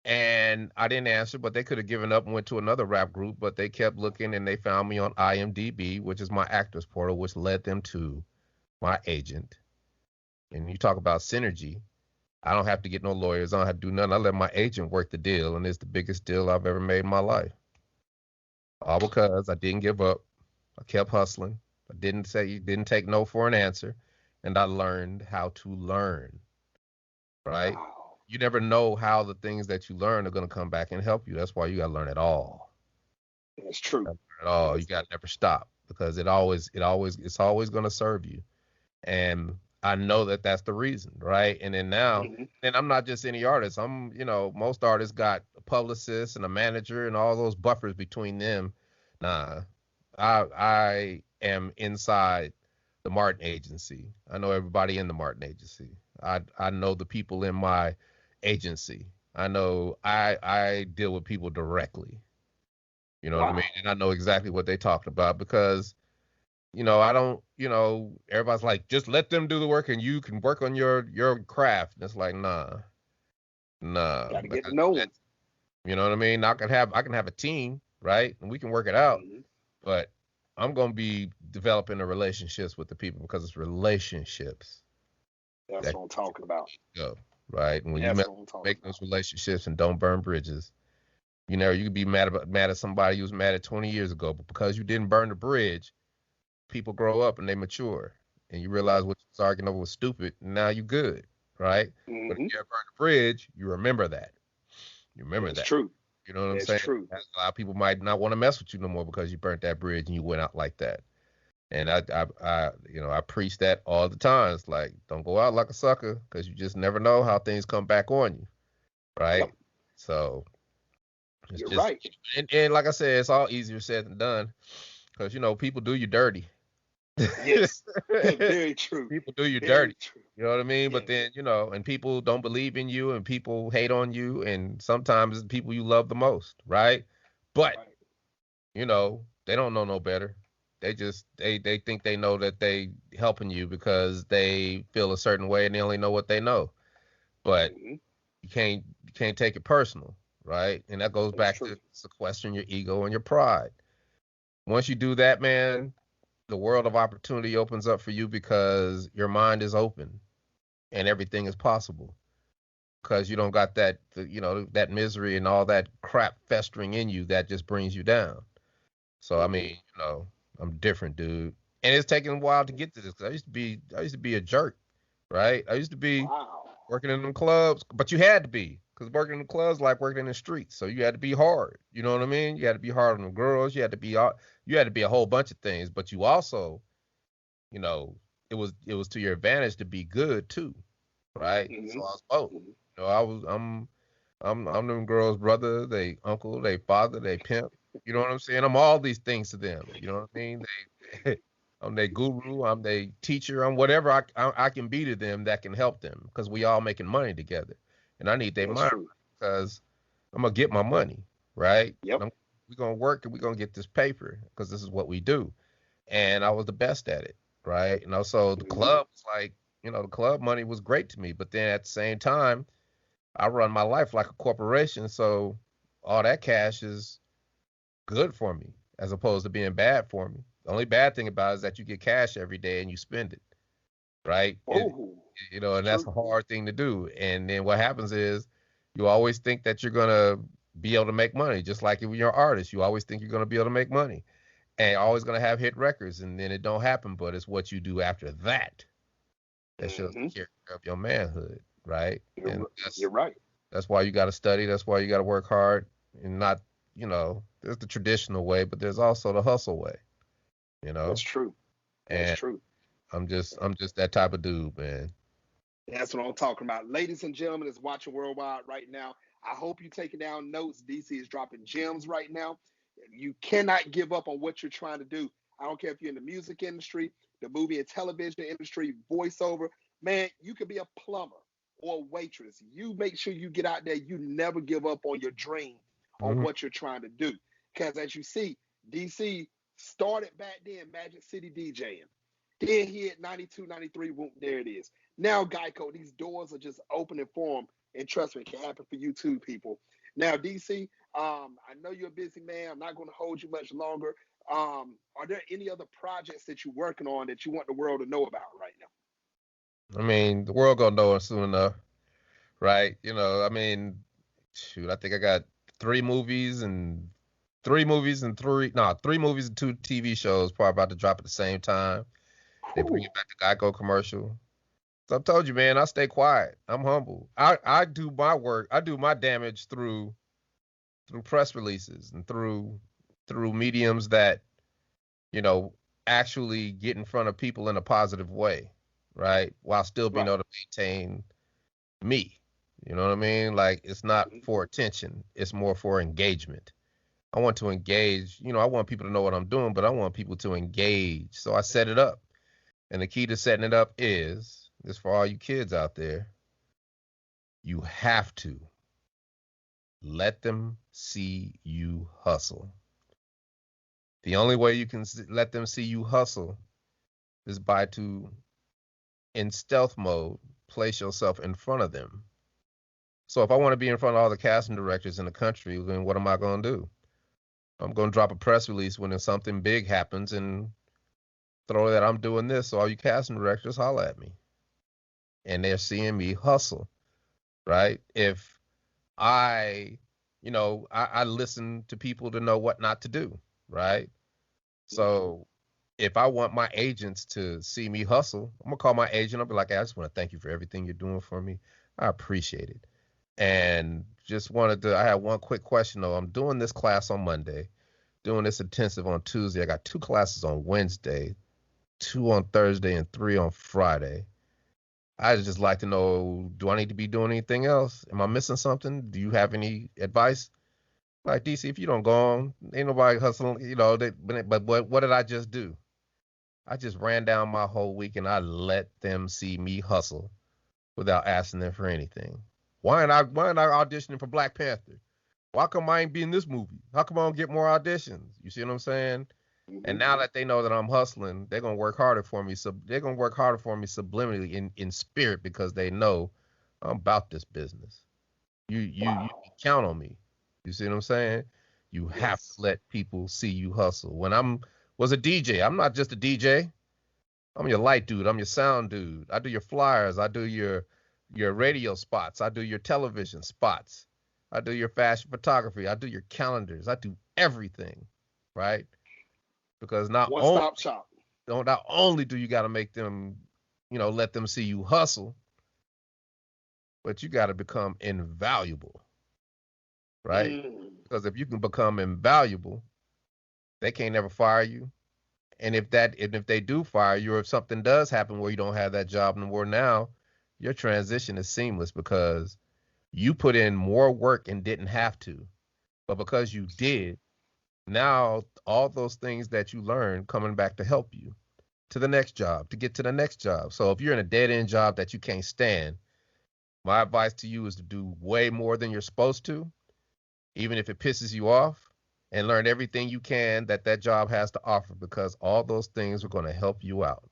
and I didn't answer, but they could have given up and went to another rap group, but they kept looking and they found me on IMDb, which is my actors portal, which led them to my agent. And you talk about synergy. I don't have to get no lawyers. I don't have to do nothing. I let my agent work the deal, and it's the biggest deal I've ever made in my life. All because I didn't give up. I kept hustling. I didn't take no for an answer, and I learned how to learn. right? Wow. You never know how the things that you learn are going to come back and help you. That's why you got to learn it all. That's true. At all. You got to never stop because it's always going to serve you. And I know that that's the reason, right? And then now, Mhm. and I'm not just any artist. Most artists got a publicist and a manager and all those buffers between them. Nah, I am inside the Martin agency. I know everybody in the Martin agency. I know the people in my agency. I deal with people directly. You know what I Wow. mean? And I know exactly what they talked about because I don't, everybody's like, just let them do the work and you can work on your craft. And it's like, nah, Got to get to because know them. that's, you know what I mean? I can have a team, right? And we can work it out, Mhm. but I'm going to be developing the relationships with the people because it's relationships That's that what I'm talking about. go, right? And when you That's what I'm talking make about. those relationships and don't burn bridges, you can be mad at somebody who was mad at 20 years ago, but because you didn't burn the bridge, people grow up and they mature and you realize what you was arguing over was stupid and now you good, right? But if Hmm. you ever burn the bridge, you remember that. You remember That's that. true. You know what I'm That's saying? true. A lot of people might not want to mess with you no more because you burnt that bridge and you went out like that. And I preach that all the time. It's like, don't go out like a sucker because you just never know how things come back on you, right? Yep. So it's You're just, right. and like I said, it's all easier said than done because, people do you dirty. Yes. Very true. People do you Very dirty. true. You know what I mean? But Yes. then, and people don't believe in you and people hate on you and sometimes it's people you love the most, right? But, Right. they don't know no better. They think they know that they helping you because they feel a certain way and they only know what they know. But Hmm. you can't take it personal, right? And that goes That's back true. to sequestering your ego and your pride. Once you do that, man, the world of opportunity opens up for you because your mind is open and everything is possible because you don't got that misery and all that crap festering in you that just brings you down. So I Hmm. mean, I'm different, dude. And it's taken a while to get to this because I used to be a jerk, right? I used to be Wow. working in them clubs, but you had to be because working in the clubs like working in the streets. So you had to be hard. You know what I mean? You had to be hard on the girls. You had to be a whole bunch of things, but you also, you know, it was to your advantage to be good too, right? So Hmm. I was both. Hmm. I'm them girls' brother, they uncle, they father, they pimp. You know what I'm saying? I'm all these things to them. You know what I mean? I'm their guru. I'm their teacher. I'm whatever I can be to them that can help them because we all making money together, and I need their That's mind true. because I'm gonna get my money, right? Yep. We're gonna work and we're gonna get this paper because this is what we do. And I was the best at it, right? And also the Hmm. club was like, the club money was great to me, but then at the same time, I run my life like a corporation, so all that cash is good for me as opposed to being bad for me. The only bad thing about it is that you get cash every day and you spend it, right? Oh, it's And that's true. a hard thing to do. And then what happens is you always think that you're gonna be able to make money, just like if you're an artist, you always think you're gonna be able to make money and you're always gonna have hit records, and then it don't happen. But it's what you do after that that shows Hmm. the character of your manhood, right? And You're that's right. that's why you got to study. That's why you got to work hard and not, there's the traditional way, but there's also the hustle way, you That's know. true. That's And true. I'm just that type of dude, man. That's what I'm talking about. Ladies and gentlemen, that's watching worldwide right now. I hope you're taking down notes. DC is dropping gems right now. You cannot give up on what you're trying to do. I don't care if you're in the music industry, the movie and television industry, voiceover. Man, you could be a plumber or a waitress. You make sure you get out there. You never give up on your dream, on Mhm. what you're trying to do. Because as you see, DC started back then, Magic City DJing. Then he hit 92, 93, boom, there it is. Now, Geico, these doors are just opening for him. And trust me, it can happen for you too, people. Now, DC, I know you're a busy man. I'm not going to hold you much longer. Are there any other projects that you're working on that you want the world to know about right now? I mean, the world gonna know it soon enough, right? I mean, shoot, I think I got three movies and two TV shows probably about to drop at the same time. They bring Whew. it back to Geico commercial. So I told you, man, I stay quiet. I'm humble. I do my work. I do my damage through press releases and through mediums that, you know, actually get in front of people in a positive way, right? While still being Right. able to maintain me. You know what I mean? Like, it's not Mhm. for attention. It's more for engagement. I want to engage. You know, I want people to know what I'm doing, but I want people to engage. So I set it up. And the key to setting it up is this for all you kids out there. You have to let them see you hustle. The only way you can let them see you hustle is by to, in stealth mode, place yourself in front of them. So if I want to be in front of all the casting directors in the country, then what am I going to do? I'm going to drop a press release when something big happens and throw that I'm doing this. So all you casting directors, holler at me. And they're seeing me hustle, right? If I, I listen to people to know what not to do, right? So if I want my agents to see me hustle, I'm gonna call my agent. I'll be like, hey, I just want to thank you for everything you're doing for me. I appreciate it. And just wanted to, I have one quick question though. I'm doing this class on Monday, doing this intensive on Tuesday. I got 2 classes on Wednesday, 2 on Thursday, and 3 on Friday. I just like to know, do I need to be doing anything else? Am I missing something? Do you have any advice? Like, DC, if you don't go on, ain't nobody hustling, but what did I just do? I just ran down my whole week and I let them see me hustle without asking them for anything. Why ain't I auditioning for Black Panther? Why come I ain't be in this movie? How come I don't get more auditions? You see what I'm saying? And now that they know that I'm hustling, they're gonna work harder for me. So they're gonna work harder for me subliminally in spirit because they know I'm about this business. You Wow. count on me. You see what I'm saying? You have to Yes. let people see you hustle. When was a DJ, I'm not just a DJ. I'm your light dude. I'm your sound dude. I do your flyers. I do your radio spots. I do your television spots. I do your fashion photography. I do your calendars. I do everything, right? Because One stop shop. not only do you got to make them, let them see you hustle, but you got to become invaluable, right? Mm. Because if you can become invaluable, they can't never fire you. And if they do fire you, or if something does happen where you don't have that job anymore, now your transition is seamless because you put in more work and didn't have to. But because you did, now all those things that you learned coming back to help you to the next job, to get to the next job. So if you're in a dead end job that you can't stand, my advice to you is to do way more than you're supposed to, even if it pisses you off, and learn everything you can that job has to offer because all those things are going to help you out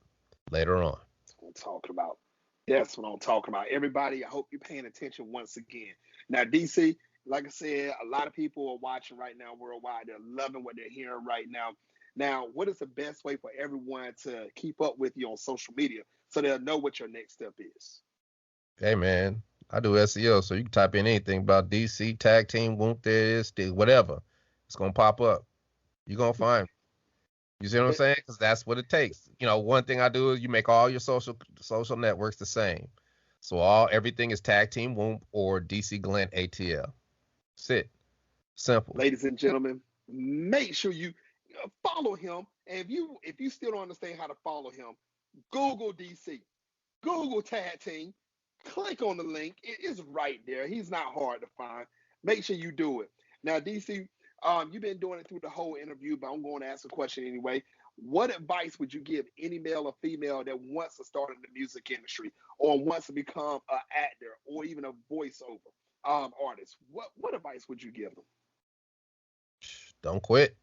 later on. That's what I'm talking about. That's what I'm talking about. Everybody, I hope you're paying attention once again. Now, DC, like I said, a lot of people are watching right now worldwide. They're loving what they're hearing right now. Now, what is the best way for everyone to keep up with you on social media so they'll know what your next step is? Hey man, I do SEO, so you can type in anything about DC tag team, whoop, there it is, whatever. It's gonna pop up. You're gonna find me. You see what I'm Eh, saying? Because that's what it takes. One thing I do is you make all your social networks the same. So everything is tag team whoop or DC Glenn ATL. That's it. Simple. Ladies and gentlemen, make sure you follow him. And if you still don't understand how to follow him, Google DC, Google Tag Team, click on the link. It is right there. He's not hard to find. Make sure you do it. Now, DC, you've been doing it through the whole interview, but I'm going to ask a question anyway. What advice would you give any male or female that wants to start in the music industry or wants to become an actor or even a voiceover artist? What advice would you give them? Don't quit.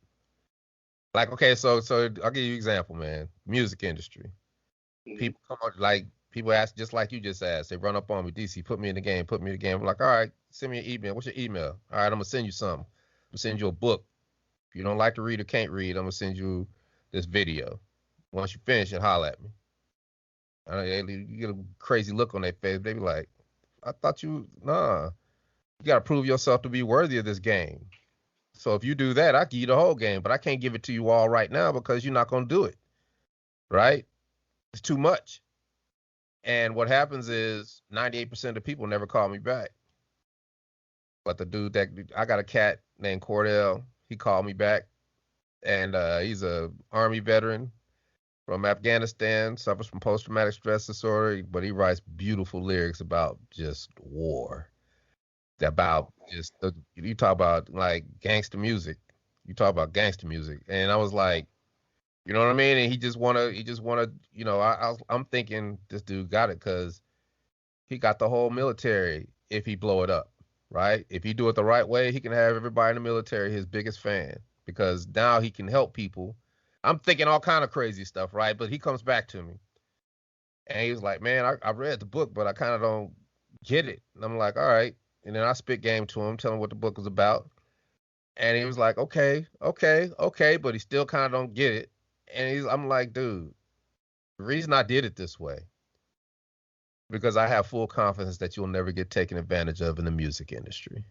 Like, okay, so I'll give you an example, man. Music industry. Mhm. People come on, like people ask just like you just asked. They run up on me, DC, put me in the game, put me in the game. I'm like, all right, send me an email. What's your email? All right, I'm gonna send you something. I'm gonna send you a book. If you don't like to read or can't read, I'm gonna send you this video. Once you finish it, holler at me. You get a crazy look on their face. They be like, I thought nah. You gotta prove yourself to be worthy of this game. So if you do that, I give you the whole game, but I can't give it to you all right now because you're not gonna do it. Right? It's too much. And what happens is 98% of the people never call me back. But the dude that I got a cat named Cordell, he called me back, and he's a Army veteran from Afghanistan, suffers from post-traumatic stress disorder, but he writes beautiful lyrics about just war, about just you talk about like gangster music. You talk about gangster music, and I was like, you know what I mean? And he just wanna, you know, I'm thinking this dude got it because he got the whole military if he blow it up, right? If he do it the right way, he can have everybody in the military his biggest fan because now he can help people. I'm thinking all kind of crazy stuff, right? But he comes back to me and he was like, man, I read the book, but I kind of don't get it. And I'm like, all right. And then I spit game to him, tell him what the book was about. And he was like, okay, but he still kind of don't get it. And I'm like, dude, the reason I did it this way, because I have full confidence that you'll never get taken advantage of in the music industry.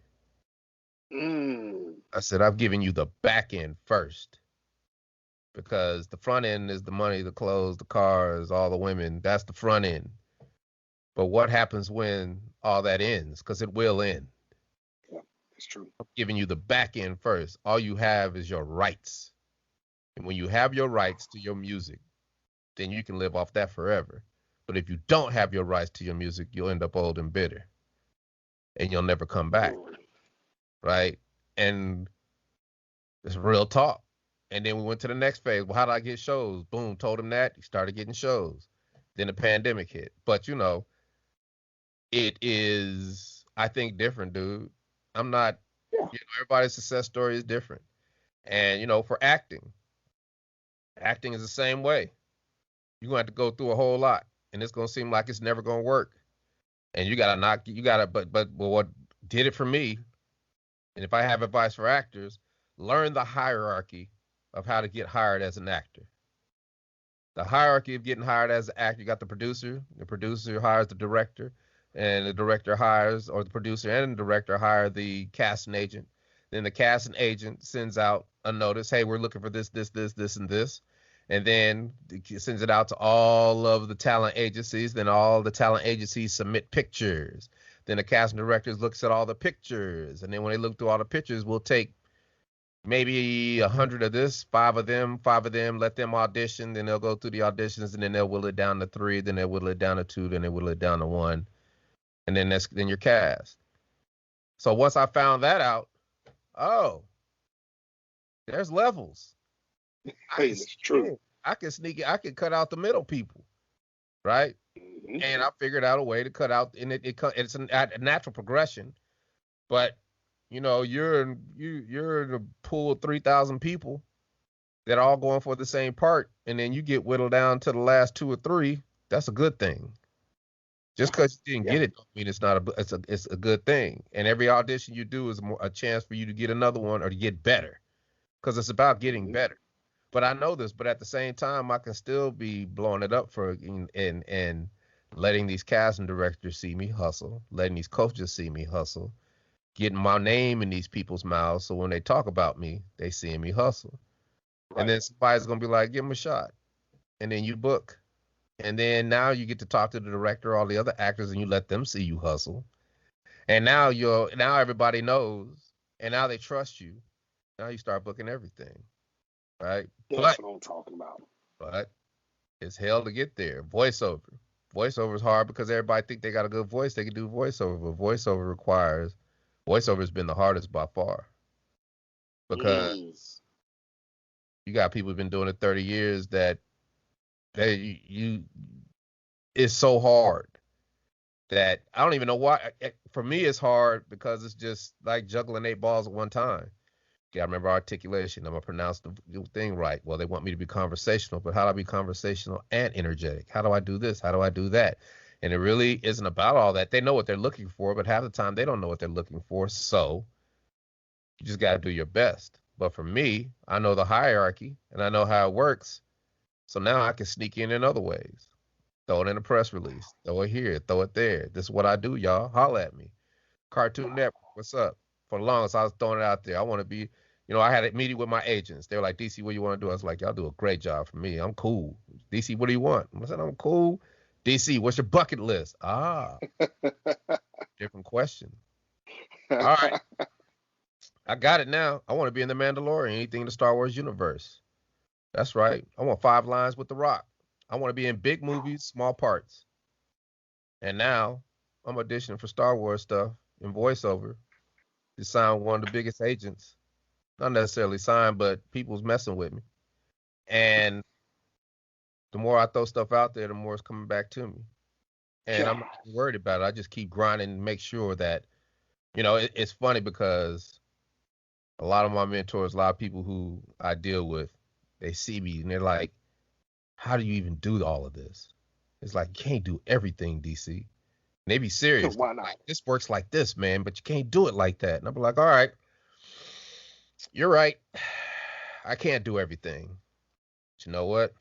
I said, I've given you the back end first. Because the front end is the money, the clothes, the cars, all the women. That's the front end. But what happens when all that ends? Because it will end. Yeah, it's true. I'm giving you the back end first. All you have is your rights. And when you have your rights to your music, then you can live off that forever. But if you don't have your rights to your music, you'll end up old and bitter. And you'll never come back. Right? And it's real talk. And then we went to the next phase. Well, how do I get shows? Boom, told him that. He started getting shows. Then the pandemic hit. But, you know, it is, I think, different, dude. I'm not, you know, everybody's success story is different. And, you know, for acting is the same way. You're going to have to go through a whole lot. And it's going to seem like it's never going to work. And you got to but what did it for me, and if I have advice for actors, learn the hierarchy of how to get hired as an actor. The hierarchy of getting hired as an actor, you got the producer hires the director, and the director hires, or the producer and the director hire the casting agent. Then the casting agent sends out a notice, hey, we're looking for this, and this. And then it sends it out to all of the talent agencies. Then all the talent agencies submit pictures. Then the casting directors looks at all the pictures. And then when they look through all the pictures, we'll take maybe 100 of this, five of them, let them audition. Then they'll go through the auditions, and then they'll whittle it down to 3. Then they'll whittle it down to 2. Then they'll whittle it down to 1. And then then you're cast. So once I found that out, oh, there's levels. Hey, it's true. I can sneak it. I can cut out the middle people, right? Mm-hmm. And I figured out a way to cut out, and it's a natural progression. But you know, you're in a pool of 3,000 people that are all going for the same part, and then you get whittled down to the last 2 or 3. That's a good thing. Just because you didn't get it, don't mean it's a good thing. And every audition you do is a chance for you to get another one or to get better, because it's about getting better. But I know this, but at the same time, I can still be blowing it up for and letting these casting directors see me hustle, letting these coaches see me hustle, getting my name in these people's mouths, so when they talk about me, they see me hustle. Right. And then somebody's gonna be like, give them a shot, and then you book, and then now you get to talk to the director, all the other actors, and you let them see you hustle, and now everybody knows, and now they trust you. Now you start booking everything. Right? That's what I'm talking about. But it's hell to get there. Voiceover is hard because everybody think they got a good voice. They can do voiceover, but voiceover has been the hardest by far. Because you got people who've been doing it 30 years that it's so hard that I don't even know why. For me, it's hard because it's just like juggling 8 balls at one time. You gotta remember articulation. I'm gonna pronounce the thing right. Well, they want me to be conversational, but how do I be conversational and energetic? How do I do this? How do I do that? And it really isn't about all that. They know what they're looking for, but half the time they don't know what they're looking for. So you just gotta do your best. But for me, I know the hierarchy and I know how it works. So now I can sneak in other ways. Throw it in a press release. Throw it here. Throw it there. This is what I do, y'all. Holla at me. Cartoon Network, what's up? For the longest, I was throwing it out there. I want to be, I had a meeting with my agents. They were like, DC, what do you want to do? I was like, y'all do a great job for me. I'm cool. DC, what do you want? I said, I'm cool. DC, what's your bucket list? Different question. All right. I got it now. I want to be in the Mandalorian, anything in the Star Wars universe. That's right. I want 5 lines with The Rock. I want to be in big movies, small parts. And now I'm auditioning for Star Wars stuff in voiceover to sign one of the biggest agents. Not necessarily signed, but people's messing with me. And the more I throw stuff out there, the more it's coming back to me. And I'm not worried about it. I just keep grinding and make sure that, it's funny because a lot of my mentors, a lot of people who I deal with, they see me and they're like, how do you even do all of this? It's like, you can't do everything, DC. And they be serious. Why not? Like, this works like this, man, but you can't do it like that. And I'm like, all right, you're right. I can't do everything. But you know what?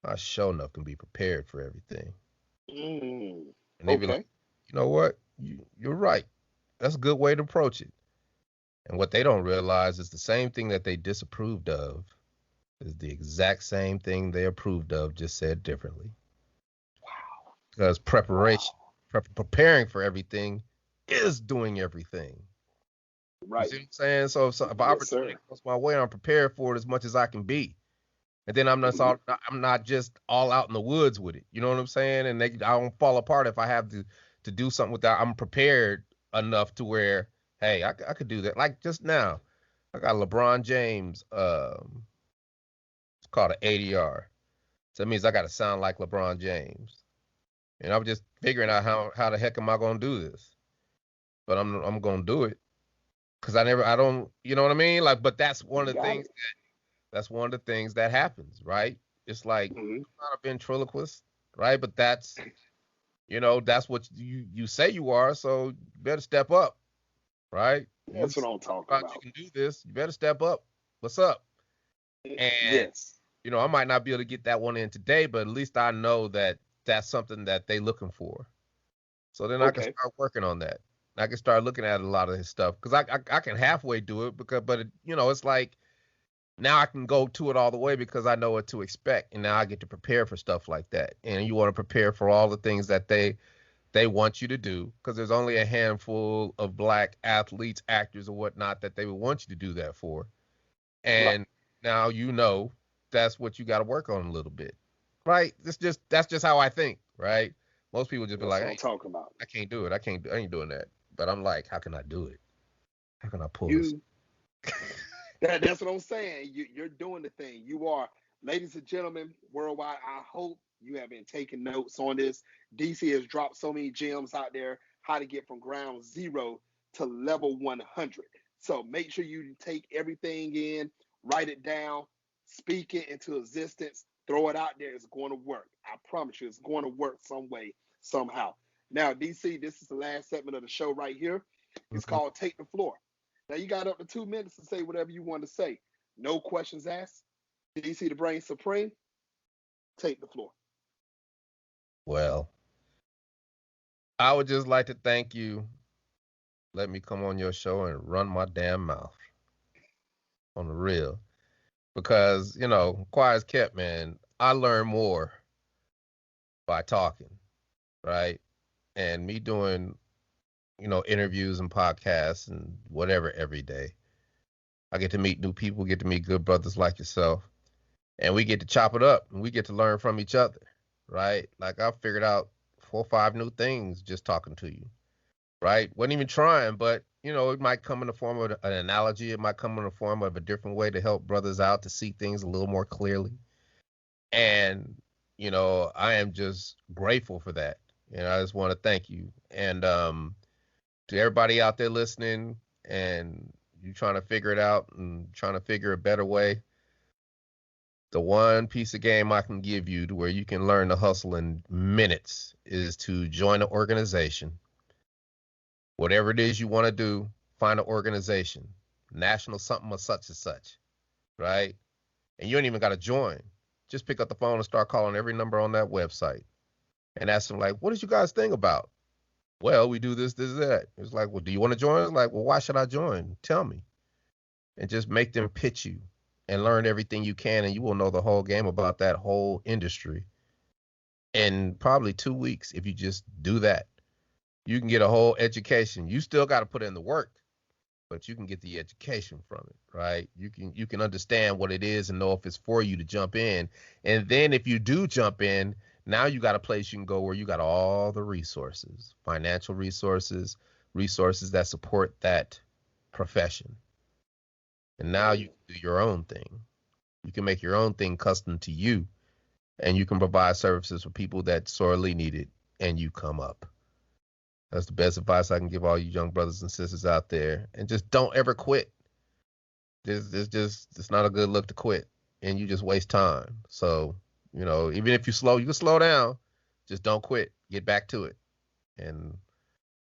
I sure enough can be prepared for everything. And they be like, you know what? You're right. That's a good way to approach it. And what they don't realize is the same thing that they disapproved of is the exact same thing they approved of, just said differently. Wow. Because preparation, preparing for everything is doing everything. Right. You see what I'm saying? So if opportunity comes my way, I'm prepared for it as much as I can be. And then I'm not just all out in the woods with it. You know what I'm saying? And I don't fall apart if I have to do something with that. I'm prepared enough to where, hey, I could do that. Like just now, I got LeBron James. It's called an ADR. So that means I got to sound like LeBron James. And I'm just figuring out how the heck am I going to do this? But I'm going to do it because I don't, you know what I mean? Like, but that's one of the things that's one of the things that happens, right? It's like, I'm not a ventriloquist, right? But that's, that's what you say you are, so you better step up, right? That's what I'm talking about. You can do this. You better step up. What's up? And, I might not be able to get that one in today, but at least I know that that's something that they're looking for. So then I can start working on that. I can start looking at a lot of his stuff because I can halfway do it but it's like, now I can go to it all the way because I know what to expect, and now I get to prepare for stuff like that. And you want to prepare for all the things that they want you to do because there's only a handful of black athletes, actors, or whatnot that they would want you to do that for. And now that's what you got to work on a little bit, right? That's just how I think, right? Most people just be like, "Hey, I'm talking about. I can't do it. I ain't doing that." But I'm like, how can I do it? How can I pull this? That's what I'm saying. You're doing the thing. You are, ladies and gentlemen, worldwide. I hope you have been taking notes on this. DC has dropped so many gems out there, how to get from ground zero to level 100. So make sure you take everything in, write it down, speak it into existence, throw it out there. It's going to work. I promise you, it's going to work some way, somehow. Now, DC, this is the last segment of the show right here. It's called Take the Floor. Now, you got up to 2 minutes to say whatever you want to say. No questions asked. DC the Brain Supreme, take the floor. Well, I would just like to thank you. Let me come on your show and run my damn mouth on the real. Because, quiet as kept, man, I learn more by talking, right? And me doing interviews and podcasts and whatever every day. I get to meet new people, get to meet good brothers like yourself, and we get to chop it up and we get to learn from each other, right? Like I figured out 4 or 5 new things just talking to you, right? Wasn't even trying, but it might come in the form of an analogy. It might come in the form of a different way to help brothers out to see things a little more clearly. And, I am just grateful for that. I just want to thank you. And, to everybody out there listening and you trying to figure it out and trying to figure a better way, the one piece of game I can give you to where you can learn to hustle in minutes is to join an organization. Whatever it is you want to do, find an organization, national something or such and such, right? And you ain't even got to join. Just pick up the phone and start calling every number on that website and ask them, like, what did you guys think about? Well, we do this, that. It's like, well, do you want to join? It's like, well, why should I join? Tell me. And just make them pitch you and learn everything you can, and you will know the whole game about that whole industry in probably 2 weeks if you just do that. You can get a whole education. You still got to put in the work, but you can get the education from it, right? You can understand what it is and know if it's for you to jump in. And then if you do jump in, now you got a place you can go where you got all the resources, financial resources, resources that support that profession. And now you can do your own thing. You can make your own thing custom to you, and you can provide services for people that sorely need it, and you come up. That's the best advice I can give all you young brothers and sisters out there. And just don't ever quit. It's not a good look to quit, and you just waste time. So, even if you can slow down. Just don't quit. Get back to it. And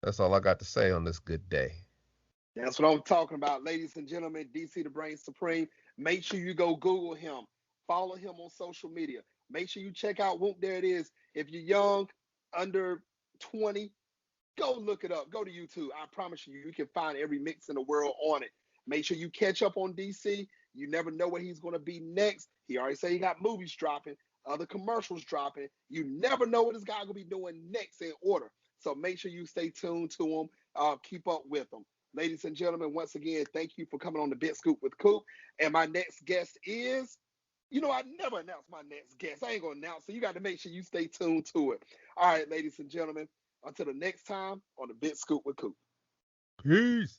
that's all I got to say on this good day. That's what I'm talking about, ladies and gentlemen. DC the Brain Supreme. Make sure you go Google him. Follow him on social media. Make sure you check out Whoop. There it is. If you're young, under 20, go look it up. Go to YouTube. I promise you, you can find every mix in the world on it. Make sure you catch up on DC. You never know where he's going to be next. He already said he got movies dropping, other commercials dropping. You never know what this guy going to be doing next in order. So make sure you stay tuned to him. Keep up with him. Ladies and gentlemen, once again, thank you for coming on the Big Scoop with Coop. And my next guest is, I never announce my next guest. I ain't going to announce, so you got to make sure you stay tuned to it. All right, ladies and gentlemen, until the next time on the Big Scoop with Coop. Peace.